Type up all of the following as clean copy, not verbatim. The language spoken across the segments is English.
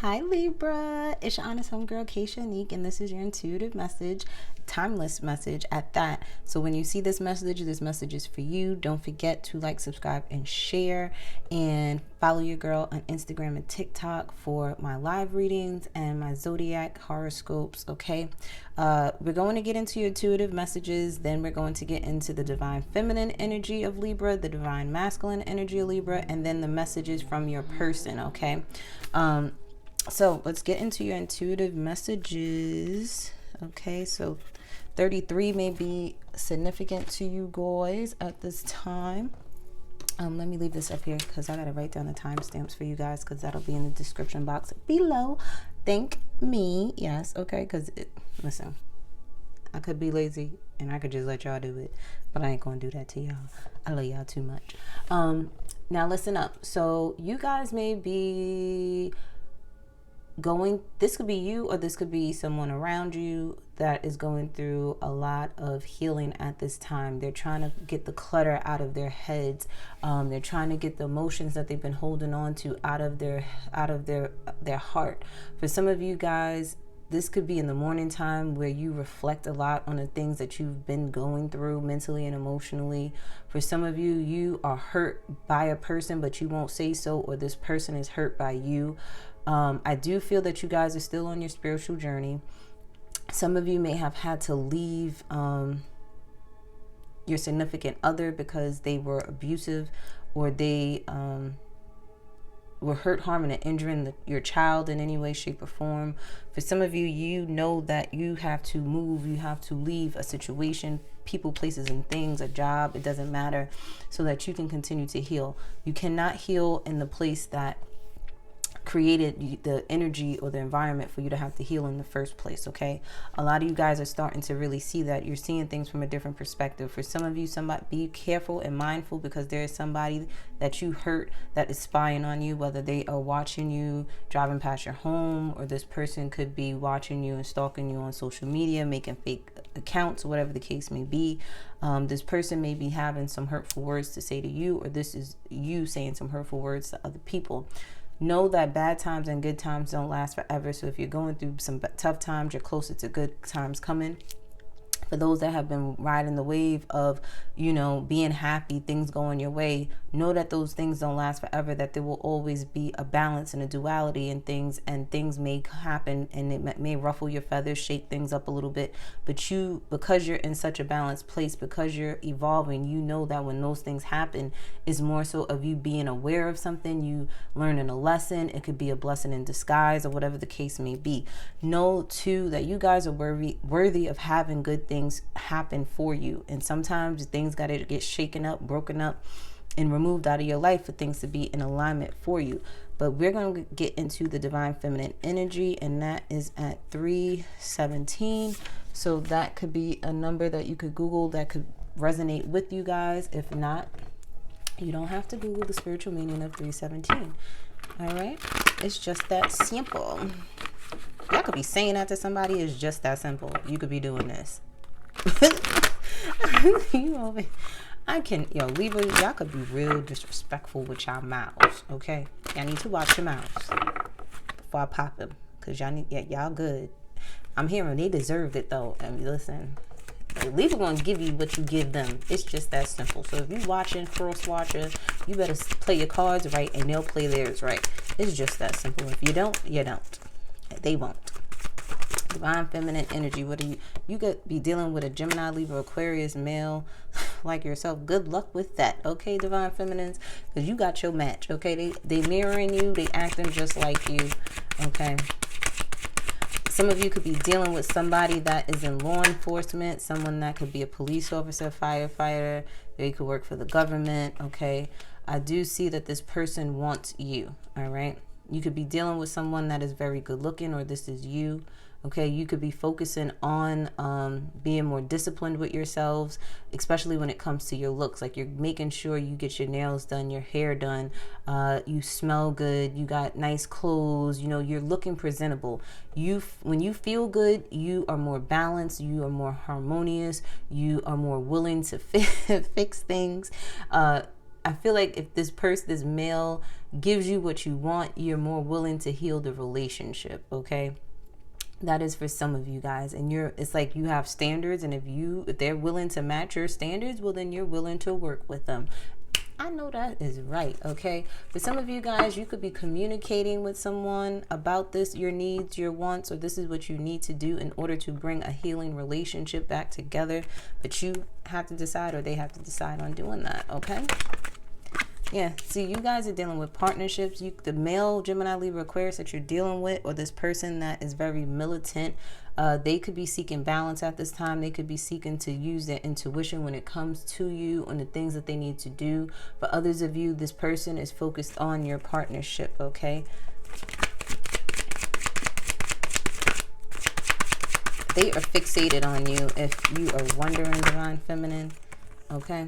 Hi Libra, it's your honest homegirl Kszáɪ, and this is your intuitive message, timeless message at that. So when you see this message is for you. Don't forget to like, subscribe, and share, and follow your girl on Instagram and TikTok for my live readings and my zodiac horoscopes. Okay, we're going to get into your intuitive messages, then we're going to get into the divine feminine energy of Libra, the divine masculine energy of Libra, and then the messages from your person. Okay, so let's get into your intuitive messages. Okay, so 33 may be significant to you guys at this time. Let me leave this up here because I got to write down the timestamps for you guys, because that'll be in the description box below. Thank me. Yes, okay, because listen, I could be lazy and I could just let y'all do it, but I ain't going to do that to y'all. I love y'all too much. Now listen up. So you guys may be this could be you, or this could be someone around you that is going through a lot of healing at this time. They're trying to get the clutter out of their heads. They're trying to get the emotions that they've been holding on to out of their heart. For some of you guys, this could be in the morning time where you reflect a lot on the things that you've been going through mentally and emotionally. For some of you, you are hurt by a person, but you won't say so, or this person is hurt by you. I do feel that you guys are still on your spiritual journey. Some of you may have had to leave your significant other because they were abusive, or they were hurt, harming, and injuring your child in any way, shape, or form. For some of you, you know that you have to move, you have to leave a situation, people, places, and things, a job, it doesn't matter, so that you can continue to heal. You cannot heal in the place that created the energy or the environment for you to have to heal in the first place. Okay, a lot of you guys are starting to really see that. You're seeing things from a different perspective. For some of you, be careful and mindful, because there is somebody that you hurt that is spying on you, whether they are watching you driving past your home, or this person could be watching you and stalking you on social media, making fake accounts, whatever the case may be. This person may be having some hurtful words to say to you, or this is you saying some hurtful words to other people. Know that bad times and good times don't last forever. So if you're going through some tough times, you're closer to good times coming. For those that have been riding the wave of, being happy, things going your way, know that those things don't last forever, that there will always be a balance and a duality in things, and things may happen and it may ruffle your feathers, shake things up a little bit. But because you're in such a balanced place, because you're evolving, you know that when those things happen, it's more so of you being aware of something, you learning a lesson. It could be a blessing in disguise, or whatever the case may be. Know too that you guys are worthy of having good things happen for you. And sometimes things got to get shaken up, broken up, and removed out of your life for things to be in alignment for you. But we're going to get into the divine feminine energy, and that is at 317. So that could be a number that you could Google that could resonate with you guys. If not, you don't have to Google the spiritual meaning of 317. All right, it's just that simple. Y'all could be saying that to somebody. It's just that simple. You could be doing this. Libra, y'all could be real disrespectful with y'all mouths. Okay, y'all need to watch your mouths before I pop them, because y'all good. I'm hearing they deserved it though. I mean, listen, Libra gonna give you what you give them. It's just that simple. So if you watching, cross watcher, you better play your cards right, and they'll play theirs right. It's just that simple. If you don't, you don't. They won't. Divine feminine energy. What are you could be dealing with a Gemini, Libra, Aquarius male like yourself. Good luck with that. Okay, divine feminines, because you got your match. Okay, they mirroring you, they acting just like you. Okay, some of you could be dealing with somebody that is in law enforcement, someone that could be a police officer, firefighter. They could work for the government. Okay, I do see that this person wants you. All right, you could be dealing with someone that is very good looking, or this is you. Okay, you could be focusing on being more disciplined with yourselves, especially when it comes to your looks. Like, you're making sure you get your nails done, your hair done, you smell good, you got nice clothes, you're looking presentable. When you feel good, you are more balanced, you are more harmonious, you are more willing to fix things. I feel like if this person, this male, gives you what you want, you're more willing to heal the relationship, okay? That is for some of you guys. And it's like you have standards, and if they're willing to match your standards, well, then you're willing to work with them. I know that is right, okay? For some of you guys, you could be communicating with someone about this, your needs, your wants, or this is what you need to do in order to bring a healing relationship back together. But you have to decide, or they have to decide on doing that, okay? Yeah, see, you guys are dealing with partnerships. The male Gemini, Libra, Aquarius that you're dealing with, or this person that is very militant, they could be seeking balance at this time. They could be seeking to use their intuition when it comes to you on the things that they need to do. For others of you, this person is focused on your partnership, okay? They are fixated on you, if you are wondering, Divine Feminine, okay?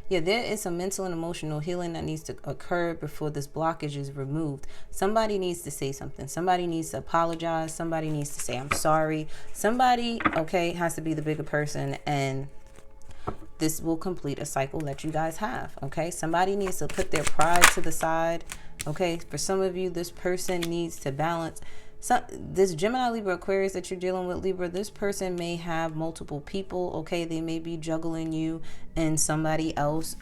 Yeah, there is some mental and emotional healing that needs to occur before this blockage is removed. Somebody needs to say something. Somebody needs to apologize. Somebody needs to say, I'm sorry. Somebody, okay, has to be the bigger person, and this will complete a cycle that you guys have, okay? Somebody needs to put their pride to the side, okay? For some of you, this person needs to balance. So this Gemini, Libra, Aquarius that you're dealing with, Libra, this person may have multiple people, okay? They may be juggling you and somebody else.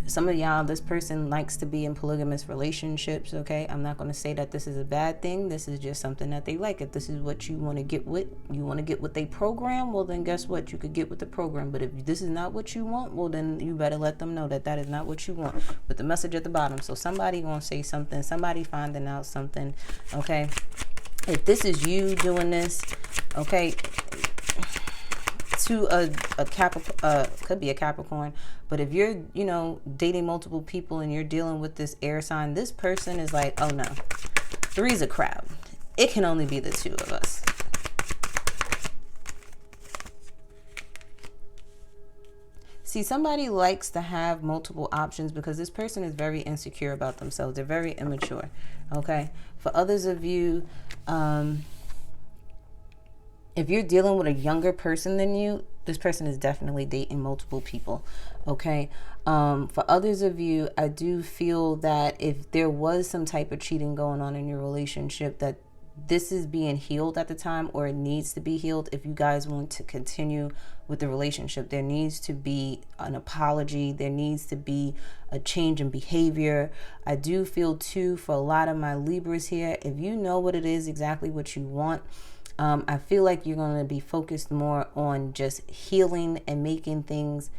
Some of y'all, this person likes to be in polygamous relationships, okay? I'm not going to say that this is a bad thing. This is just something that they like. If this is what you want to get with, you want to get with a program, well, then guess what? You could get with the program. But if this is not what you want, well, then you better let them know that that is not what you want. With the message at the bottom. So somebody going to say something, somebody finding out something, okay? If this is you doing this, okay, to a Capricorn, could be a Capricorn, but if you're, you know, dating multiple people and you're dealing with this air sign, this person is like, oh no, three's a crowd. It can only be the two of us. See, somebody likes to have multiple options because this person is very insecure about themselves. They're very immature, okay? For others of you, if you're dealing with a younger person than you, this person is definitely dating multiple people, okay? For others of you, I do feel that if there was some type of cheating going on in your relationship, that this is being healed at the time, or it needs to be healed. If you guys want to continue with the relationship, there needs to be an apology. There needs to be a change in behavior. I do feel too, for a lot of my Libras here, if you know what it is, exactly what you want, I feel like you're going to be focused more on just healing and making things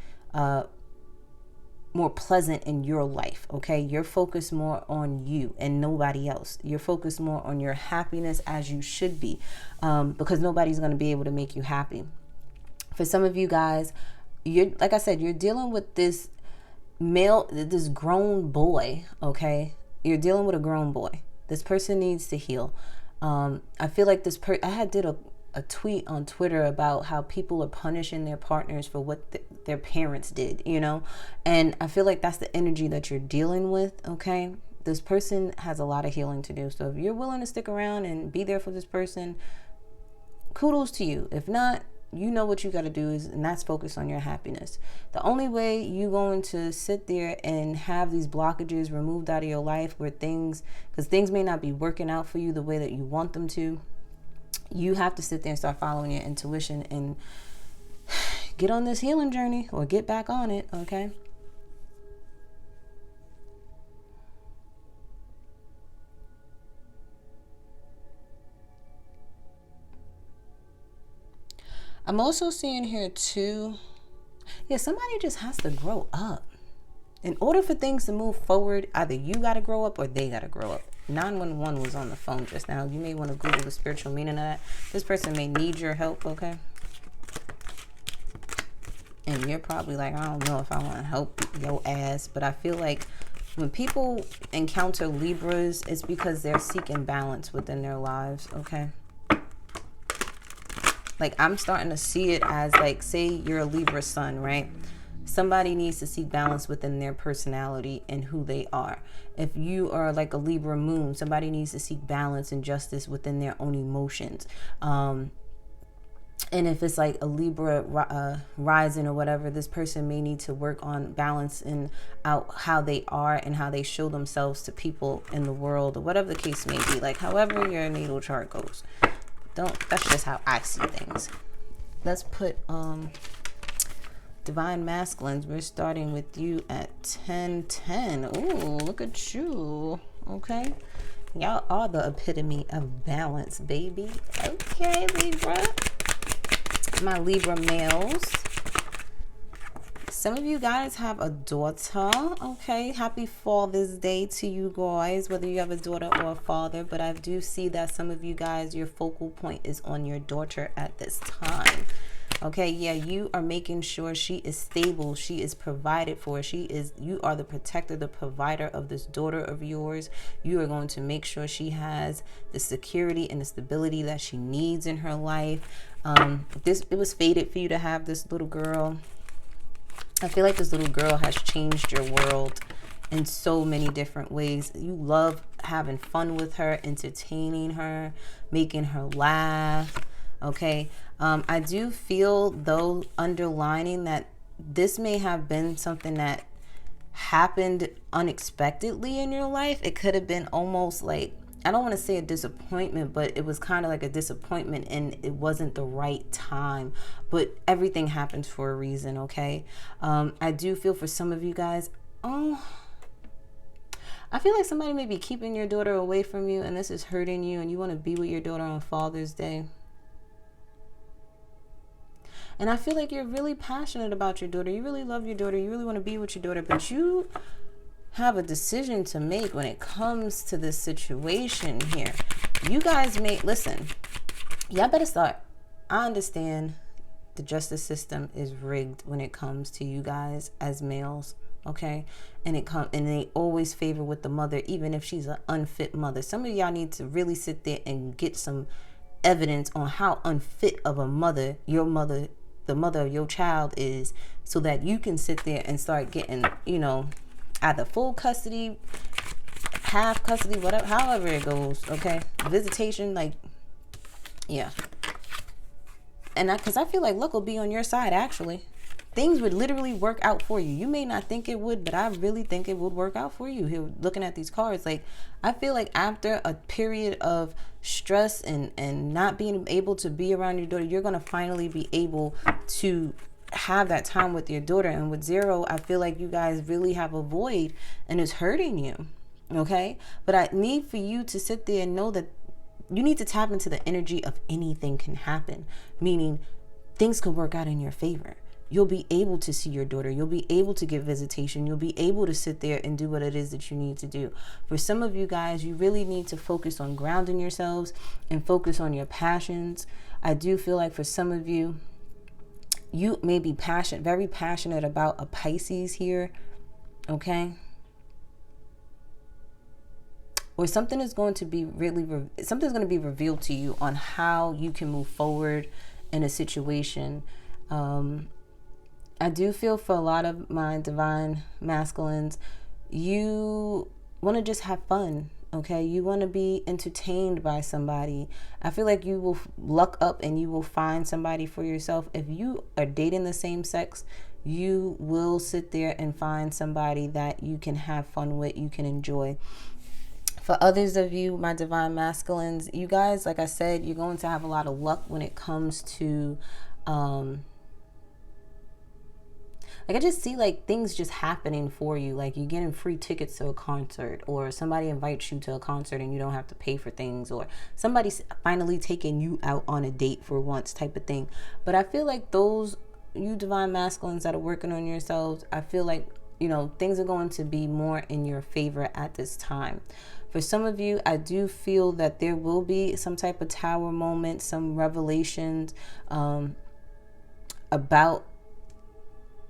more pleasant in your life, okay? You're focused more on you and nobody else. You're focused more on your happiness, as you should be, because nobody's going to be able to make you happy. For some of you guys, you're, like I said, you're dealing with this male, this grown boy, okay? You're dealing with a grown boy. This person needs to heal. I feel like I did a tweet on Twitter about how people are punishing their partners for what their parents did, you know? And I feel like that's the energy that you're dealing with, okay? This person has a lot of healing to do. So if you're willing to stick around and be there for this person, kudos to you. If not, you know what you got to do and that's focus on your happiness. The only way you're going to sit there and have these blockages removed out of your life because things may not be working out for you the way that you want them to, you have to sit there and start following your intuition and get on this healing journey, or get back on it, okay? I'm also seeing here too, yeah, somebody just has to grow up. In order for things to move forward, either you got to grow up or they got to grow up. 911 was on the phone just now. You may want to Google the spiritual meaning of that. This person may need your help, okay? And you're probably like, I don't know if I want to help your ass. But I feel like when people encounter Libras, it's because they're seeking balance within their lives, okay? Like, I'm starting to see it as, like, say you're a Libra sun, right? Somebody needs to seek balance within their personality and who they are. If you are like a Libra moon, somebody needs to seek balance and justice within their own emotions. And if it's like a Libra rising or whatever, this person may need to work on balancing out how they are and how they show themselves to people in the world, or whatever the case may be. Like, however your natal chart goes. That's just how I see things. Let's put Divine Masculines. We're starting with you at 1010. Ooh, look at you. Okay. Y'all are the epitome of balance, baby. Okay, Libra. My Libra males. Some of you guys have a daughter. Okay, happy Father's Day to you guys, whether you have a daughter or a father. But I do see that some of you guys, your focal point is on your daughter at this time. Okay, yeah, you are making sure she is stable, she is provided for, you are the protector, the provider of this daughter of yours. You are going to make sure she has the security and the stability that she needs in her life. It was fated for you to have this little girl. I feel like this little girl has changed your world in so many different ways. You love having fun with her, entertaining her, making her laugh. Okay, I do feel, though, underlining that this may have been something that happened unexpectedly in your life. It could have been almost like, I don't want to say a disappointment, but it was kind of like a disappointment and it wasn't the right time. But everything happens for a reason, okay? I do feel for some of you guys, I feel like somebody may be keeping your daughter away from you, and this is hurting you, and you want to be with your daughter on Father's Day. And I feel like you're really passionate about your daughter. You really love your daughter. You really want to be with your daughter. But you have a decision to make when it comes to this situation here. You guys may, listen, y'all better start. I understand the justice system is rigged when it comes to you guys as males. Okay. And they always favor with the mother, even if she's an unfit mother. Some of y'all need to really sit there and get some evidence on how unfit of a mother the mother of your child is, so that you can sit there and start getting, either full custody, half custody, whatever, however it goes. Okay, visitation, like, yeah. And because I feel like luck will be on your side. Actually, things would literally work out for you. You may not think it would, but I really think it would work out for you here, looking at these cards. Like, I feel like after a period of stress and not being able to be around your daughter, you're going to finally be able to have that time with your daughter. And with Zero, I feel like you guys really have a void and it's hurting you. Okay, but I need for you to sit there and know that you need to tap into the energy of anything can happen, meaning things could work out in your favor. You'll be able to see your daughter. You'll be able to get visitation. You'll be able to sit there and do what it is that you need to do. For some of you guys, you really need to focus on grounding yourselves and focus on your passions. I do feel like for some of you, you may be very passionate about a Pisces here. Okay. Or something is going to be something's going to be revealed to you on how you can move forward in a situation. I do feel for a lot of my divine masculines, you want to just have fun, okay? You want to be entertained by somebody. I feel like you will luck up and you will find somebody for yourself. If you are dating the same sex, you will sit there and find somebody that you can have fun with, you can enjoy. For others of you, my divine masculines, you guys, like I said, you're going to have a lot of luck when it comes to like, I just see like things just happening for you. Like, you're getting free tickets to a concert, or somebody invites you to a concert and you don't have to pay for things, or somebody's finally taking you out on a date for once type of thing. But I feel like those, you divine masculines that are working on yourselves, I feel like, things are going to be more in your favor at this time. For some of you, I do feel that there will be some type of tower moment, some revelations about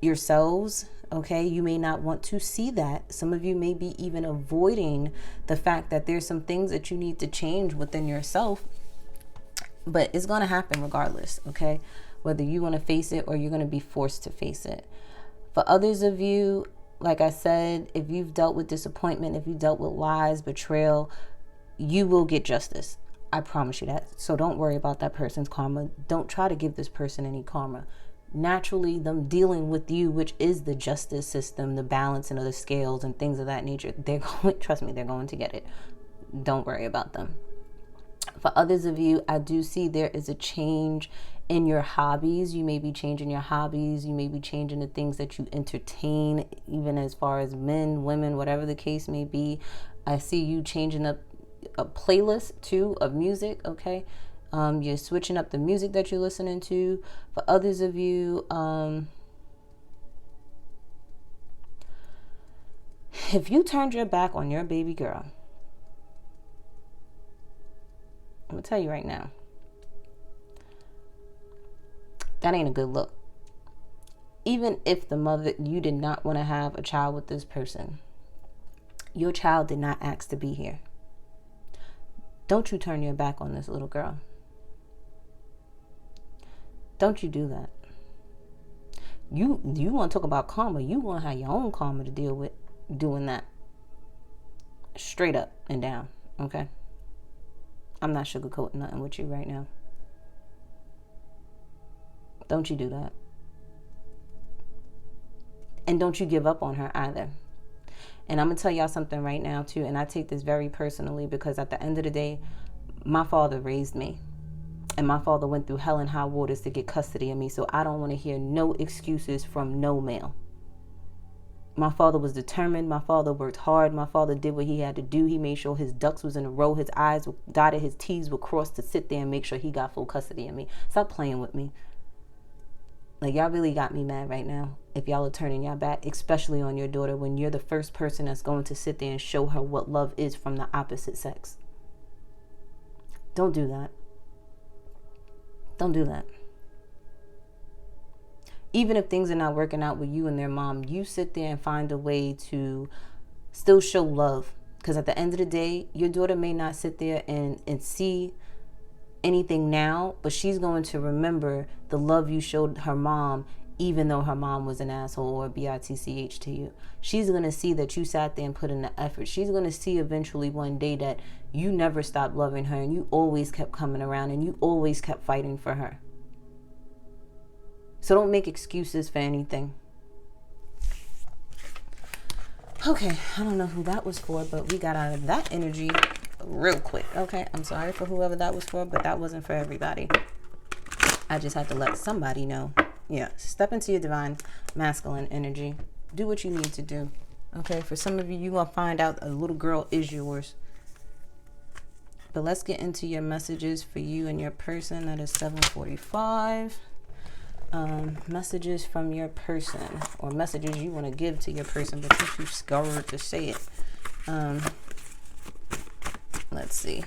yourselves. Okay, you may not want to see that. Some of you may be even avoiding the fact that there's some things that you need to change within yourself, but it's going to happen regardless. Okay, whether you want to face it or you're going to be forced to face it. For others of you, like I said, if you've dealt with disappointment, if you dealt with lies, betrayal, you will get justice. I promise you that. So don't worry about that person's karma. Don't try to give this person any karma. Naturally, them dealing with you, which is the justice system, the balancing of the scales and things of that nature, they're going, trust me, they're going to get it. Don't worry about them. For others of you, I do see there is a change in your hobbies. You may be changing your hobbies. You may be changing the things that you entertain, even as far as men, women, whatever the case may be. I see you changing up a playlist too of music, okay? You're switching up the music that you're listening to. For others of you, if you turned your back on your baby girl, I'm gonna tell you right now, that ain't a good look. Even if the mother, you did not want to have a child with this person, your child did not ask to be here. Don't you turn your back on this little girl. Don't you do that. You want to talk about karma. You want to have your own karma to deal with doing that. Straight up and down, okay? I'm not sugarcoating nothing with you right now. Don't you do that. And don't you give up on her either. And I'm going to tell y'all something right now too, and I take this very personally, because at the end of the day, my father raised me. And my father went through hell and high waters to get custody of me, so I don't want to hear no excuses from no male. My father was determined. My father worked hard. My father did what he had to do. He made sure his ducks was in a row. His I's were dotted. His T's were crossed to sit there and make sure he got full custody of me. Stop playing with me. Like, y'all really got me mad right now if y'all are turning y'all back, especially on your daughter, when you're the first person that's going to sit there and show her what love is from the opposite sex. Don't do that. Don't do that. Even if things are not working out with you and their mom, you sit there and find a way to still show love. Because at the end of the day, your daughter may not sit there and see anything now, but she's going to remember the love you showed her mom, even though her mom was an asshole or bitch to you. She's going to see that you sat there and put in the effort. She's going to see eventually one day that you never stopped loving her and you always kept coming around and you always kept fighting for her. So don't make excuses for anything. Okay, I don't know who that was for, but we got out of that energy real quick. Okay, I'm sorry for whoever that was for, but that wasn't for everybody. I just had to let somebody know. Yeah, step into your divine masculine energy. Do what you need to do. Okay, for some of you, you will find out a little girl is yours. But let's get into your messages for you and your person. That is 745. Messages from your person, or messages you want to give to your person, but you're too scared to say it. Let's see.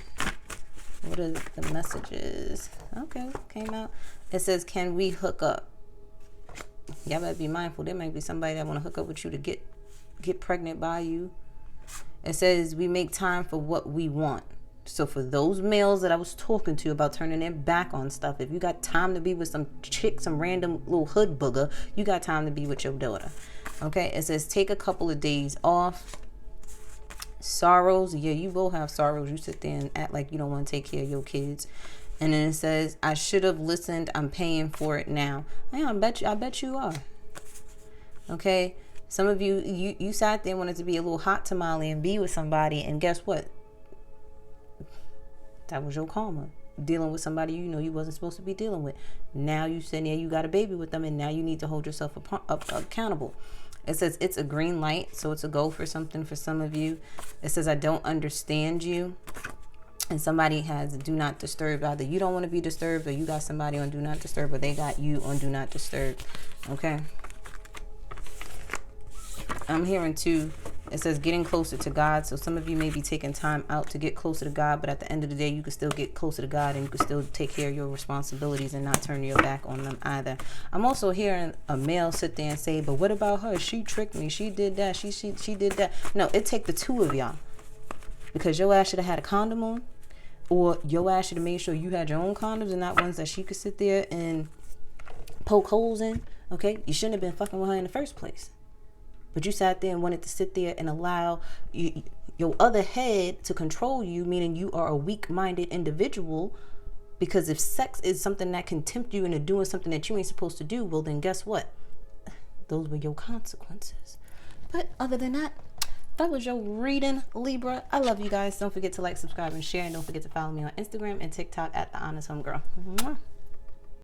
What are the messages? Okay, came out. It says, can we hook up? Y'all better be mindful. There might be somebody that want to hook up with you to get pregnant by you. It says, we make time for what we want. So for those males that I was talking to about turning their back on stuff, if you got time to be with some chick, some random little hood booger, you got time to be with your daughter. Okay, it says take a couple of days off. Sorrows, yeah, you will have sorrows. You sit there and act like you don't want to take care of your kids. And then it says, I should have listened. I'm paying for it now. Yeah, I bet you are. Okay, some of you sat there and wanted to be a little hot tamale and be with somebody, and guess what? That was your karma. Dealing with somebody you know you wasn't supposed to be dealing with. Now you sitting there, you got a baby with them, and now you need to hold yourself accountable. It says it's a green light, so it's a go for something for some of you. It says I don't understand you. And somebody has do not disturb. Either you don't want to be disturbed, or you got somebody on do not disturb, or they got you on do not disturb. Okay. I'm hearing too, it says getting closer to God. So some of you may be taking time out to get closer to God, but at the end of the day, you can still get closer to God and you can still take care of your responsibilities and not turn your back on them either. I'm also hearing a male sit there and say, but what about her? She tricked me. She did that. She did that. No, it take the two of y'all, because your ass should have had a condom on, or your ass should have made sure you had your own condoms and not ones that she could sit there and poke holes in. Okay. You shouldn't have been fucking with her in the first place. But you sat there and wanted to sit there and allow your other head to control you, meaning you are a weak-minded individual. Because if sex is something that can tempt you into doing something that you ain't supposed to do, well, then guess what? Those were your consequences. But other than that, that was your reading, Libra. I love you guys. Don't forget to like, subscribe, and share. And don't forget to follow me on Instagram and TikTok at The Honest Homegirl. Mwah.